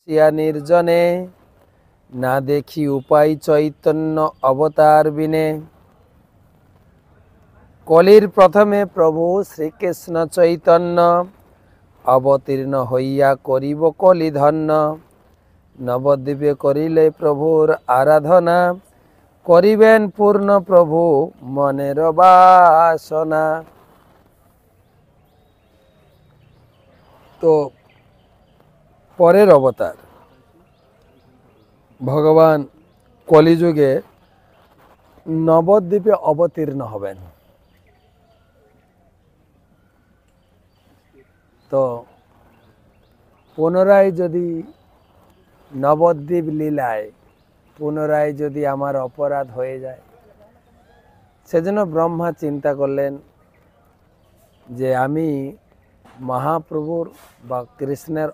সিয়া নির্জনে না দেখি উপায় চৈতন্য অবতার বিনে। কলির প্রথমে প্রভু শ্রীকৃষ্ণ চৈতন্য অবতীর্ণ হইয়া করিব কলি ধন্য। নবদ্বীপে করিলে প্রভুর আরাধনা করিবেন পূর্ণ প্রভু মনের বাসনা। তো পরের অবতার ভগবান কলিযুগে নবদ্বীপে অবতীর্ণ হবেন। তো পুনরায় যদি নবদ্বীপ লীলায় পুনরায় যদি আমার অপরাধ হয়ে যায়, সেজন্য ব্রহ্মা চিন্তা করলেন যে আমি মহাপ্রভুর বা কৃষ্ণের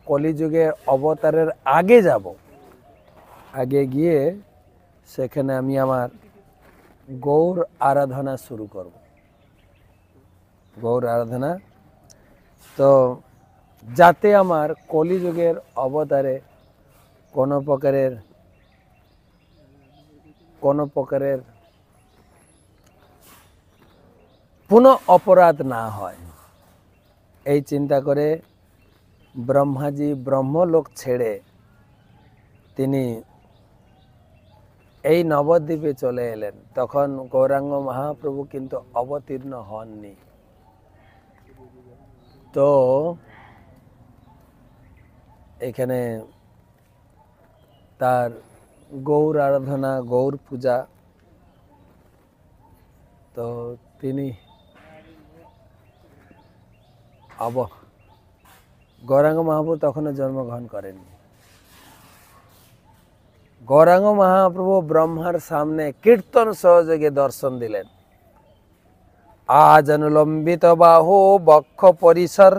কলিযুগে অবতারের আগে যাব, আগে গিয়ে সেখানে আমি আমার গৌর আরাধনা শুরু করব। গৌর আরাধনা, তো যাতে আমার কলিযুগের অবতারে কোনো প্রকারের পুনঃ অপরাধ না হয়, এই চিন্তা করে ব্রহ্মাজি ব্রহ্মলোক ছেড়ে তিনি এই নবদ্বীপে চলে এলেন। তখন গৌরাঙ্গ মহাপ্রভু কিন্তু অবতীর্ণ হননি। তো এখানে তার গৌর আরাধনা, গৌর পূজা, তো তিনি গৌরাঙ্গ মহাপ্রভু তখনও জন্মগ্রহণ করেননি। গৌরাঙ্গ মহাপ্রভু ব্রহ্মার সামনে কীর্তন সহযোগে দর্শন দিলেন। আজ অনুলম্বিত বাহু বক্ষ পরিসর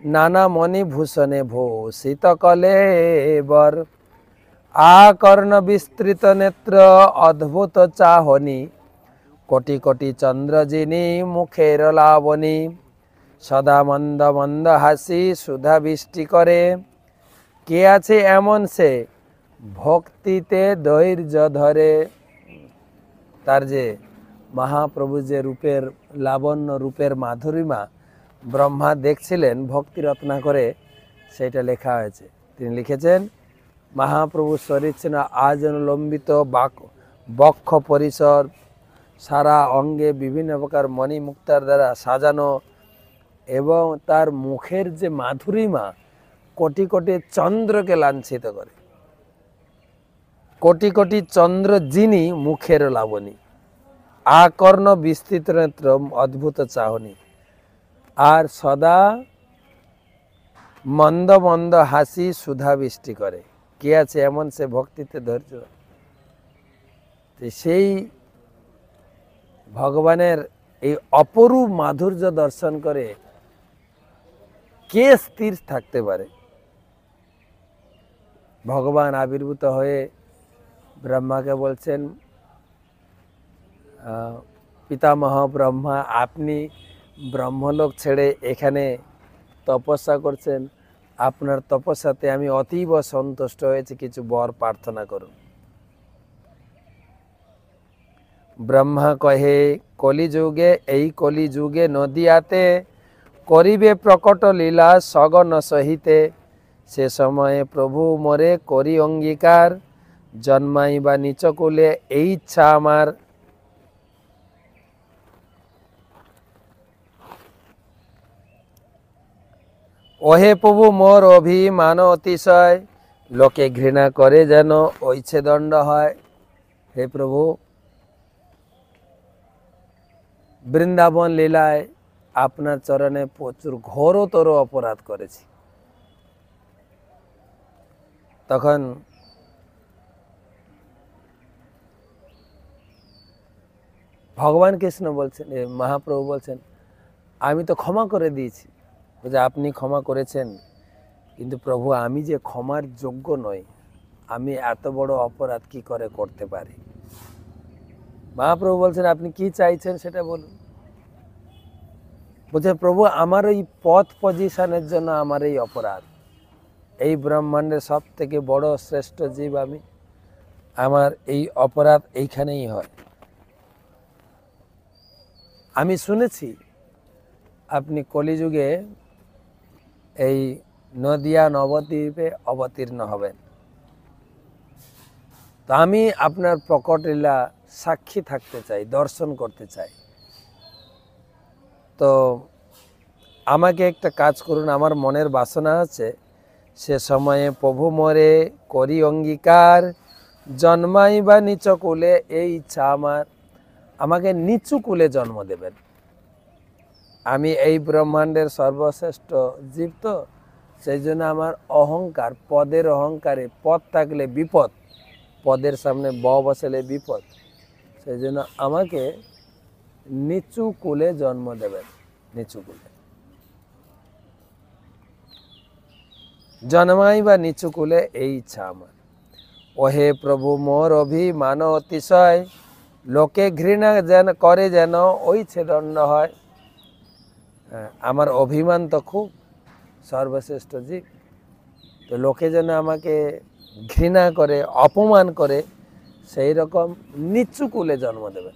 নানা মণিভূষণে ভূষিত কলেবর। আকর্ণ বিস্তৃত নেত্র অদ্ভুত চাহনি কোটি কোটি চন্দ্র যিনি মুখের লাবণী। সদা মন্দ মন্দ হাসি সুধা বৃষ্টি করে কে আছে এমন সে ভক্তিতে ধৈর্য ধরে। তার যে মহাপ্রভু যে রূপের লাবণ্য, রূপের মাধুরিমা ব্রহ্মা দেখছিলেন ভক্তি রত্না করে, সেটা লেখা হয়েছে। তিনি লিখেছেন মহাপ্রভুর শরীর ছিল আজ অনুলম্বিত বক্ষ পরিসর, সারা অঙ্গে বিভিন্ন প্রকার মণিমুক্তার দ্বারা সাজানো, এবং তার মুখের যে মাধুরিমা কোটি কোটি চন্দ্রকে লাঞ্ছিত করে। কোটি কোটি চন্দ্র যিনি মুখের লাবণী। আকর্ণ বিস্তৃত নেত্র অদ্ভুত চাহনি, আর সদা মন্দ মন্দ হাসি সুধা বৃষ্টি করে কে আছে এমন সে ভক্তিতে ধৈর্য। সেই ভগবানের এই অপরূপ মাধুর্য দর্শন করে কে স্থির থাকতে পারে? ভগবান আবির্ভূত হয়ে ব্রহ্মাকে বলছেন, পিতামহ ব্রহ্মা, আপনি ব্রহ্মলোক ছেড়ে এখানে তপস্যা করছেন, আপনার তপস্যাতে আমি অতীব সন্তুষ্ট হয়েছি, কিছু বর প্রার্থনা করুন। ব্রহ্মা কহে কলিযুগে এই কলিযুগে নদিয়াতে করিবে প্রকট লীলা সগন সহিতে। সে সময়ে প্রভু মোরে করি অঙ্গীকার জন্মাইবা নিচকুলে এই ইচ্ছা আমার। ওহে প্রভু মোর অভিমান অতিশয় লোকে ঘৃণা করে যেন ঐছে দণ্ড হয়। হে প্রভু, বৃন্দাবন লীলায় আপনার চরণে প্রচুর ঘোরতর অপরাধ করেছি। তখন ভগবান কৃষ্ণ বলছেন, মহাপ্রভু বলছেন, আমি তো ক্ষমা করে দিয়েছি। যে আপনি ক্ষমা করেছেন, কিন্তু প্রভু আমি যে ক্ষমার যোগ্য নই, আমি এত বড় অপরাধ কি করে করতে পারি? মহাপ্রভু বলছেন, আপনি কি চাইছেন সেটা বলুন। বলছেন, প্রভু আমার এই পথ পজিশনের জন্য আমার এই অপরাধ। এই ব্রহ্মাণ্ডের সব থেকে বড় শ্রেষ্ঠ জীব আমি, আমার এই অপরাধ এইখানেই হয়। আমি শুনেছি আপনি কলিযুগে এই নদিয়া নবদ্বীপে অবতীর্ণ হবেন, তো আমি আপনার প্রকট লীলা সাক্ষী থাকতে চাই, দর্শন করতে চাই। তো আমাকে একটা কাজ করুন, আমার মনের বাসনা আছে সে সময়ে প্রভু মরে করি অঙ্গীকার, জন্মাই বা নিচ কুলে এই ইচ্ছা আমার, আমাকে নিচু কুলে জন্ম দেবেন। আমি এই ব্রহ্মাণ্ডের সর্বশ্রেষ্ঠ জীব, তো সেই জন্য আমার অহংকার, পদের অহংকারে, পদ থাকলে বিপদ, পদের সামনে বসালে বিপদ, সেই জন্য আমাকে নিচু কুলে জন্ম দেবেন। নিচু কুলে জন্মাই বা নিচু কুলে এই ইচ্ছা আমার। ওহে প্রভু মোর অভিমান অতিশয়, লোকে ঘৃণা যেন করে যেন ওই ছেদণ্ড হয়। আমার অভিমান তো খুব, সর্বশ্রেষ্ঠ জীব, তো লোকে যেন আমাকে ঘৃণা করে, অপমান করে, সেই রকম নিচু কুলে জন্ম দেবে।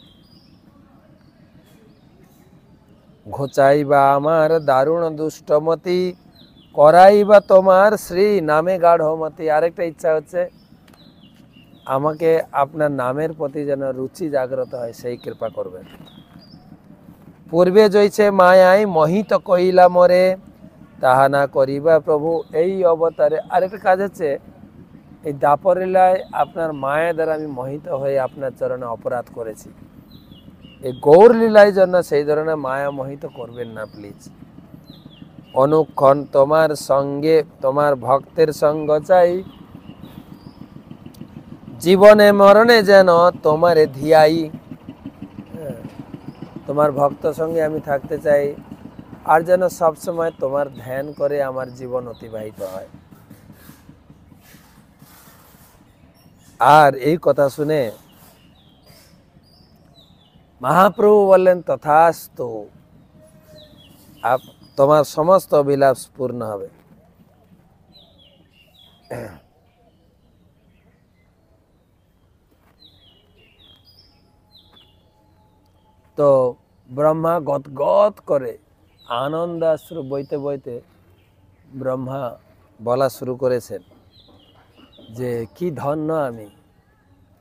ঘোচাইবা আমার দারুণ দুষ্টমতি, করাইবা তোমার শ্রী নামে গাঢ়মতি। আরেকটা ইচ্ছা হচ্ছে আমাকে আপনার নামের প্রতি যেন রুচি জাগ্রত হয়, সেই কৃপা করবেন। পূর্বে জয়ছে মায়াই মোহিত কইলা মরে, তাহা না করিবা প্রভু এই অবতারে। আরেকটা কাজ হচ্ছে এই দাপর লীলায় আপনার মায়া দ্বারা আমি মোহিত হয়ে আপনার চরণে অপরাধ করেছি। এই গৌর লীলায় জন্য সেই ধরনের মায়া মোহিত করবেন না প্লিজ। অনুক্ষণ তোমার সঙ্গে তোমার ভক্তের সঙ্গ চাই, জীবনে মরণে যেন তোমারে ধিয়াই। তোমার ভক্ত সঙ্গে আমি থাকতে চাই, আর যেন সবসময় তোমার ধ্যান করে আমার জীবন অতিবাহিত হয়। আর এই কথা শুনে মহাপ্রভু বললেন তথাস্তু, তোমার সমস্ত অভিলাষ পূর্ণ হবে। তো ব্রহ্মা গদগদ করে আনন্দাশ্রু বইতে বইতে ব্রহ্মা বলা শুরু করেছেন যে কি ধন্য আমি,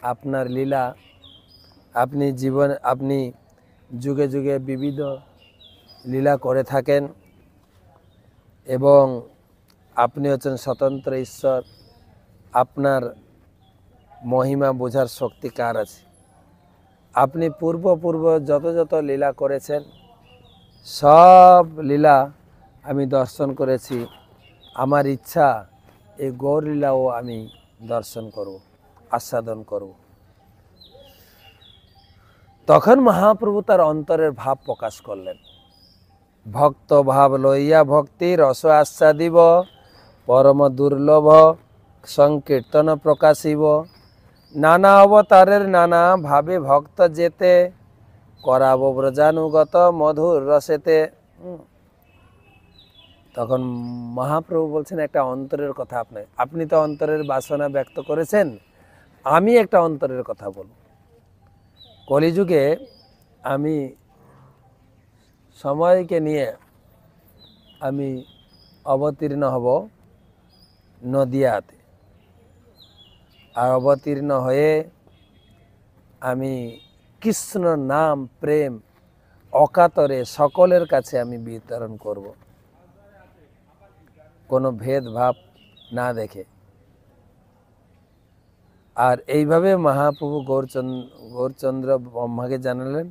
আপনার লীলা, আপনি আপনি যুগে যুগে বিবিধ লীলা করে থাকেন এবং আপনি হচ্ছেন স্বতন্ত্র ঈশ্বর, আপনার মহিমা বোঝার শক্তি কার আছে? আপনি পূর্ব যত যত লীলা করেছেন সব লীলা আমি দর্শন করেছি। আমার ইচ্ছা এই গৌর লীলাও আমি দর্শন করব, আস্বাদন করব। তখন মহাপ্রভু তার অন্তরের ভাব প্রকাশ করলেন। ভক্ত ভাব লইয়া ভক্তি রস আস্বাদিব, পরম দুর্লভ সংকীর্তন প্রকাশিব, নানা অবতারের নানা ভাবে ভক্ত যেতে, করাবো ব্রজানুগত মধুর রসেতে। তখন মহাপ্রভু বলছেন একটা অন্তরের কথা, আপনি তো অন্তরের বাসনা ব্যক্ত করেছেন, আমি একটা অন্তরের কথা বলব। কলিযুগে আমি সময়কে নিয়ে আমি অবতীর্ণ হব নদিয়াতে, আর অবতীর্ণ হয়ে আমি কৃষ্ণ নাম প্রেম অকাতরে সকলের কাছে আমি বিতরণ করব, কোনো ভেদভাব না দেখে। আর এইভাবে মহাপ্রভু গৌরচন্দ্র ব্রহ্মাকে জানালেন।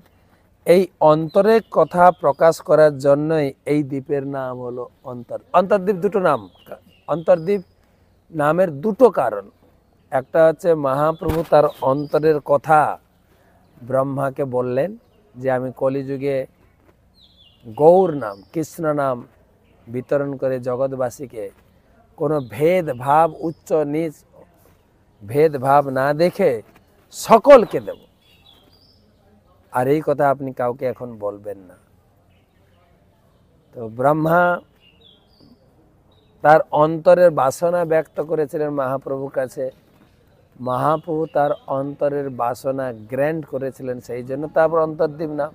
এই অন্তরের কথা প্রকাশ করার জন্যই এই দ্বীপের নাম হলো অন্তর্দ্বীপ। দুটো নাম, অন্তর্দ্বীপ নামের দুটো কারণ। একটা হচ্ছে মহাপ্রভু তার অন্তরের কথা ব্রহ্মাকে বললেন যে আমি কলিযুগে গৌর নাম, কৃষ্ণ নাম বিতরণ করে জগৎবাসীকে কোনো ভেদভাব, উচ্চ নিচ ভেদভাব না দেখে সকলকে দেব। আর এই কথা আপনি কাউকে এখন বলবেন না। তো ব্রহ্মা তার অন্তরের বাসনা ব্যক্ত করেছিলেন মহাপ্রভুর কাছে। মহাপ্রভু তার অন্তরের বাসনা গ্র্যান্ট করেছিলেন, সেই জন্য তারপর অন্তর্দ্বীপ নাম।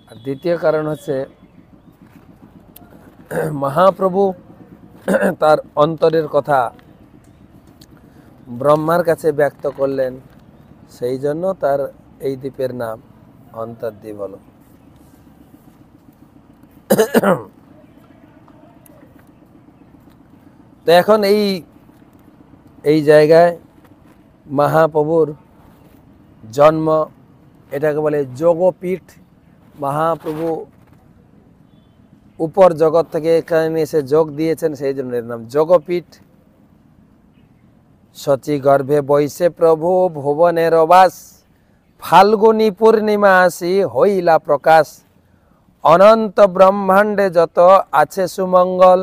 আর দ্বিতীয় কারণ হচ্ছে মহাপ্রভু তার অন্তরের কথা ব্রহ্মার কাছে ব্যক্ত করলেন, সেই জন্য তার এই দ্বীপের নাম অন্তর্দ্বীপ হলো। তো এখন এই জায়গায় মহাপ্রভুর জন্ম, এটাকে বলে যোগপীঠ। মহাপ্রভু উপর জগৎ থেকে এখানে এসে যোগ দিয়েছেন, সেই জন্য এর নাম যোগপীঠ। শচী গর্ভে বৈশে প্রভু ভুবনের বাস, ফাল্গুনী পূর্ণিমা আসি হইলা প্রকাশ। অনন্ত ব্রহ্মাণ্ডে যত আছে সুমঙ্গল,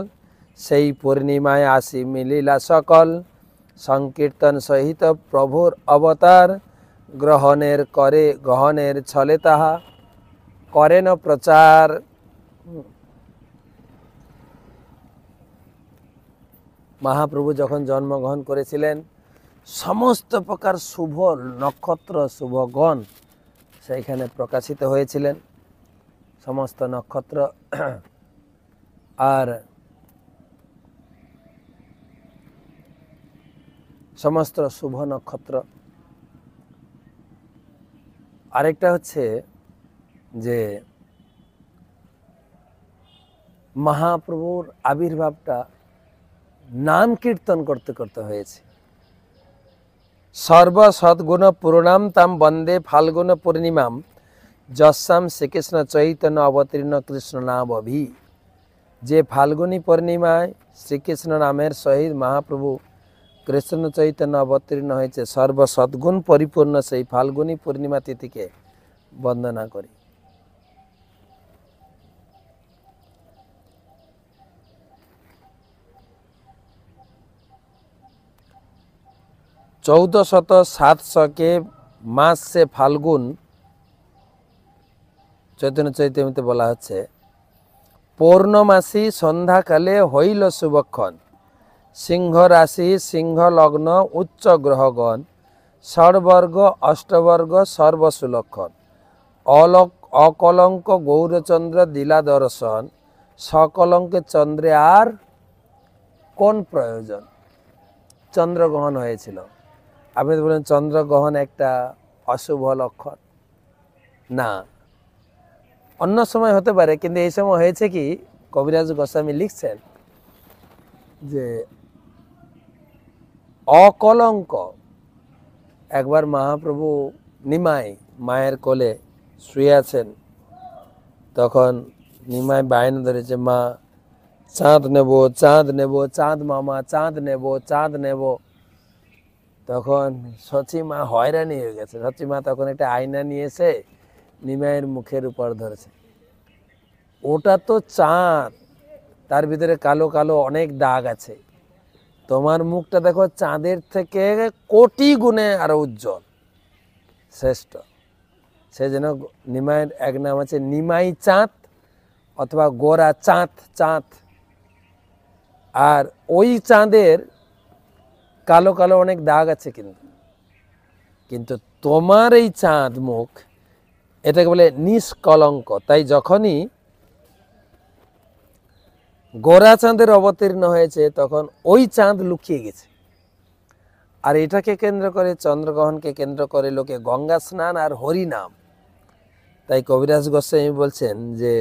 সেই পূর্ণিমায় আসি মিলিলা সকল। সংকীর্তন সহিত প্রভুর অবতার, গ্রহণের ছলে তাহা করেন প্রচার। মহাপ্রভু যখন জন্মগ্রহণ করেছিলেন, সমস্ত প্রকার শুভ নক্ষত্র, শুভগণ সেইখানে প্রকাশিত হয়েছিলেন। সমস্ত নক্ষত্র আর সমস্ত শুভ নক্ষত্র। আরেকটা হচ্ছে যে মহাপ্রভুর আবির্ভাবটা নাম কীর্তন করতে করতে হয়েছে। সর্ব সদ্গুণ পূর্ণাম তাম বন্দে ফাল্গুন পূর্ণিমাম, যস্যাম শ্রীকৃষ্ণ চৈতন্য অবতীর্ণ কৃষ্ণ নাম অভি। যে ফাল্গুনী পূর্ণিমায় শ্রীকৃষ্ণ নামের সহিত মহাপ্রভু কৃষ্ণ চৈতন্য অবতীর্ণ হয়েছে, সর্ব সদ্গুণ পরিপূর্ণ সেই ফাল্গুনী পূর্ণিমা তিথিকে বন্দনা করি। চৌদ্দশত 700 মাস সে ফাল্গুন, চৈতন্য চৈতন্যতে বলা হচ্ছে, পৌর্ণমাসী সন্ধ্যাকালে হইল শুভক্ষণ। সিংহ রাশি সিংহ লগ্ন উচ্চ গ্রহগণ, ষড়বর্গ অষ্টবর্গ সর্বসুলক্ষণ। অকলঙ্ক গৌরচন্দ্র দিলা দর্শন, সকলঙ্কে চন্দ্রে আর কোন প্রয়োজন। চন্দ্রগ্রহণ হয়েছিল। আপনি তো বলেন চন্দ্রগ্রহণ একটা অশুভ লক্ষণ, না, অন্য সময় হতে পারে, কিন্তু এই সময় হয়েছে কি, কবিরাজ গোস্বামী লিখছেন যে অকলঙ্ক। একবার মহাপ্রভু নিমাই মায়ের কোলে শুয়ে আছেন, তখন নিমাই বায়না ধরেছে, মা চাঁদ নেব, চাঁদ নেব, চাঁদ মামা চাঁদ নেব, চাঁদ নেব। তখন সচী মা হয়রানি হয়ে গেছে। সচী মা তখন একটা আয়না নিয়ে এসে নিমাইয়ের মুখের উপর ধরেছে। ওটা তো চাঁদ, তার ভিতরে কালো কালো অনেক দাগ আছে, তোমার মুখটা দেখো চাঁদের থেকে কোটি গুণে আরো উজ্জ্বল, শ্রেষ্ঠ। সেই জন্য নিমাইয়ের এক নাম আছে নিমাই চাঁদ অথবা গোরা চাঁদ। চাঁদ আর ওই চাঁদের কালো কালো অনেক দাগ আছে, কিন্তু তোমার এই চাঁদ মুখ, এটাকে বলে নিষ্কলঙ্ক। তাই যখনই গোরা চাঁদের অবতীর্ণ হয়েছে, তখন ওই চাঁদ লুকিয়ে গেছে। আর এটাকে কেন্দ্র করে, চন্দ্রগ্রহণকে কেন্দ্র করে লোকে গঙ্গা স্নান আর হরিনাম। তাই কবিরাজ গোস্বামী বলছেন যে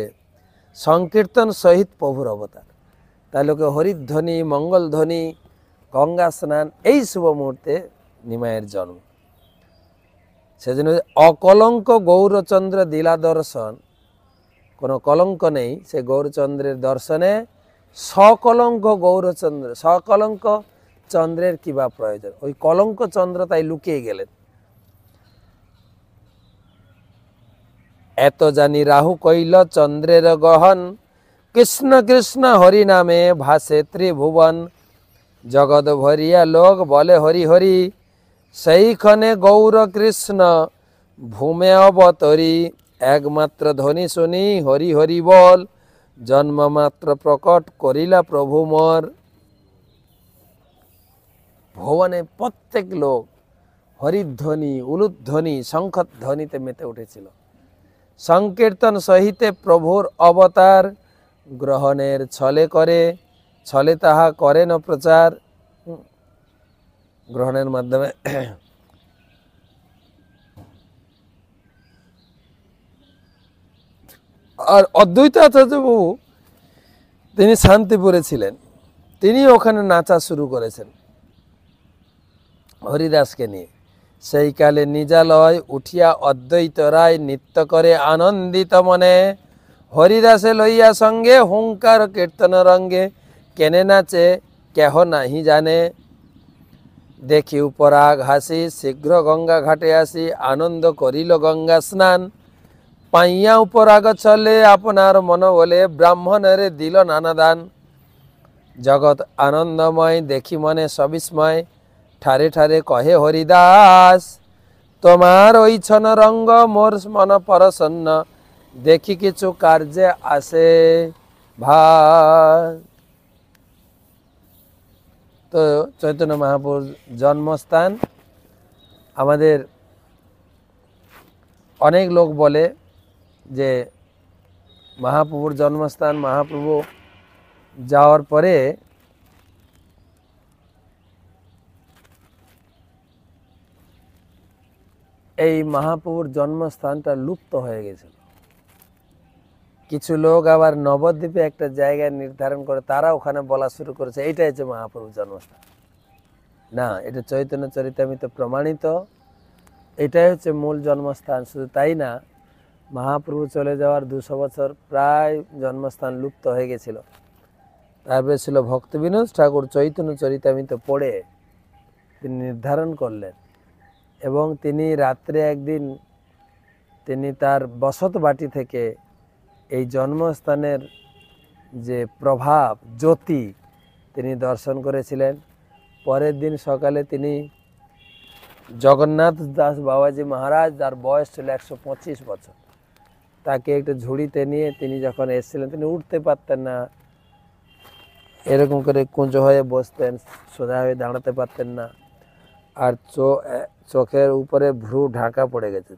সংকীর্তন সহিত প্রভুর অবতার। তাই লোকে হরিধ্বনি, মঙ্গলধ্বনি, গঙ্গা স্নান, এই শুভ মুহূর্তে নিমাইয়ের জন্ম। সেজন্য অকলঙ্ক গৌরচন্দ্র দিলা দর্শন, কোনো কলঙ্ক নেই সে গৌরচন্দ্রের দর্শনে। সকলঙ্ক গৌরচন্দ্র, সকলঙ্ক চন্দ্রের কিবা প্রয়োজন, ওই কলঙ্ক চন্দ্র তাই লুকিয়ে গেলেন। এত জানি রাহু কইল চন্দ্রের গহন, কৃষ্ণ কৃষ্ণ হরি নামে ভাসে ত্রিভুবন। জগৎ ভরিয়া লোক বলে হরি হরি, সেইখানে গৌর কৃষ্ণ ভূমে অবতরি। একমাত্র ধ্বনি শুনি হরি হরি বল, জন্মমাত্র প্রকট করিলা প্রভু মোর। ভুবনে প্রত্যেক লোক হরিধ্বনি উলুধ্বনি শঙ্খধ্বনিতে মেতে উঠেছিল। সংকীর্তন সহিতে প্রভুর অবতার গ্রহণের ছলে তাহা করেন প্রচার। গ্রহণের মাধ্যমে আর অদ্বৈত আচার্য বাবু তিনি শান্তিপুরে ছিলেন, তিনি ওখানে নাচা শুরু করেছেন হরিদাসকে নিয়ে। সেই কালে নিজালয় উঠিয়া অদ্বৈত রায় নৃত্য করে আনন্দিত মনে। হরিদাসে লইয়া সঙ্গে হুঙ্কার কীর্তন রঙ্গে, কেনে নাচে কেহ নাহি জানে। দেখি উপরাগ হাসি শীঘ্র গঙ্গা ঘাটে আসি, আনন্দ করিল গঙ্গা স্নান। পাইয়া উপরাগ চলে আপনার মন বলে, ব্রাহ্মণের দিল নানা দান। জগৎ আনন্দময় দেখি মনে সবিস্ময়, ঠারে ঠারে কহে হরিদাস। তোমার ঐছন রঙ্গ মোর মন পরসন্ন, দেখি কিছু কার্যে আসে ভাস। তো চৈতন্য মহাপ্রভুর জন্মস্থান আমাদের অনেক লোক বলে যে মহাপ্রভুর জন্মস্থান, মহাপ্রভু যাওয়ার পরে এই মহাপ্রভুর জন্মস্থানটা লুপ্ত হয়ে গেছিল। কিছু লোক আবার নবদ্বীপে একটা জায়গায় নির্ধারণ করে তারা ওখানে বলা শুরু করেছে এইটা হচ্ছে মহাপ্রভুর জন্মস্থান। না, এটা চৈতন্য চরিতামৃতে প্রমাণিত, এটাই হচ্ছে মূল জন্মস্থান। শুধু তাই না, মহাপ্রভু চলে যাওয়ার 200 বছর প্রায় জন্মস্থান লুপ্ত হয়ে গেছিল। তারপরে ছিল ভক্তবিনোদ ঠাকুর চৈতন্য চরিতামৃত পড়ে তিনি নির্ধারণ করলেন, এবং তিনি রাত্রে একদিন তিনি তার বসত বাটি থেকে এই জন্মস্থানের যে প্রভাব জ্যোতি তিনি দর্শন করেছিলেন। পরের দিন সকালে তিনি জগন্নাথ দাস বাবাজি মহারাজ, যার বয়স ছিল 125 বছর, তাকে একটা ঝুড়িতে নিয়ে তিনি যখন এসেছিলেন, তিনি উঠতে পারতেন না, এরকম করে কুঁজো হয়ে বসতেন, সোজা হয়ে দাঁড়াতে পারতেন না, আর চোখের উপরে ভ্রু ঢাকা পড়ে গেছে,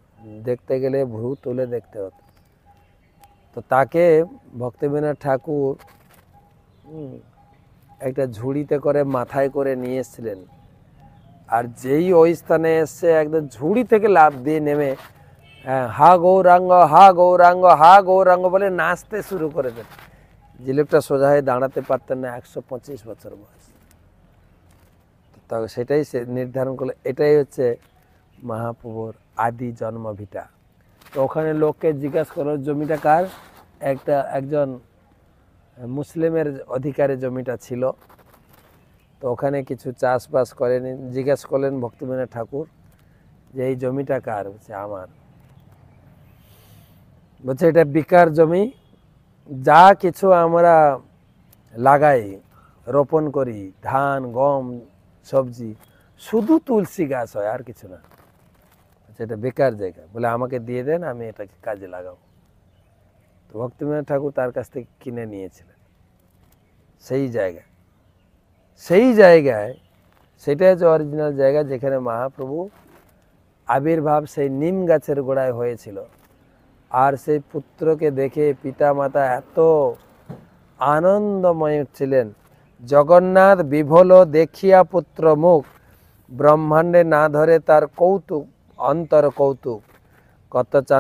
দেখতে গেলে ভ্রু তুলে দেখতে হতো। তো তাকে ভক্তিবিনোদ ঠাকুর একটা ঝুড়িতে করে মাথায় করে নিয়ে এসেছিলেন। আর যেই ওই স্থানে এসছে একদম ঝুড়ি থেকে লাফ দিয়ে নেমে হা গৌরাঙ্গ হা গৌরাঙ্গ হা গৌরাঙ্গ বলে নাচতে শুরু করে দেন। যে লোকটা সোজা হয়ে দাঁড়াতে পারতেন না, 125 বছর বয়স। তবে সেটাই সে নির্ধারণ করলো এটাই হচ্ছে মহাপ্রভুর আদি জন্মভিটা। তো ওখানে লোককে জিজ্ঞাসা করলো জমিটা কার, একজন মুসলিমের অধিকারে জমিটা ছিল। তো ওখানে কিছু চাষবাস করেন, জিজ্ঞাসা করলেন ভক্তিবিনোদ ঠাকুর যে এই জমিটা কার, বলছে আমার। বলছে এটা বিকার জমি, যা কিছু আমরা লাগাই রোপণ করি, ধান গম সবজি, শুধু তুলসী গাছ হয় আর কিছু না। এটা বেকার জায়গা, বলে আমাকে দিয়ে দেন, আমি এটাকে কাজে লাগাবো। তো ভক্তিবিনোদ ঠাকুর তার কাছ থেকে কিনে নিয়েছিলেন সেই জায়গায়। সেটা হচ্ছে অরিজিনাল জায়গা যেখানে মহাপ্রভু আবির্ভাব সেই নিম গাছের গোড়ায় হয়েছিল। আর সেই পুত্রকে দেখে পিতা মাতা এত আনন্দময় ছিলেন, জগন্নাথ বিভোল দেখিয়া পুত্র মুখ, ব্রহ্মাণ্ডে না ধরে তার কৌতুক অন্তর কৌতুক, কত চান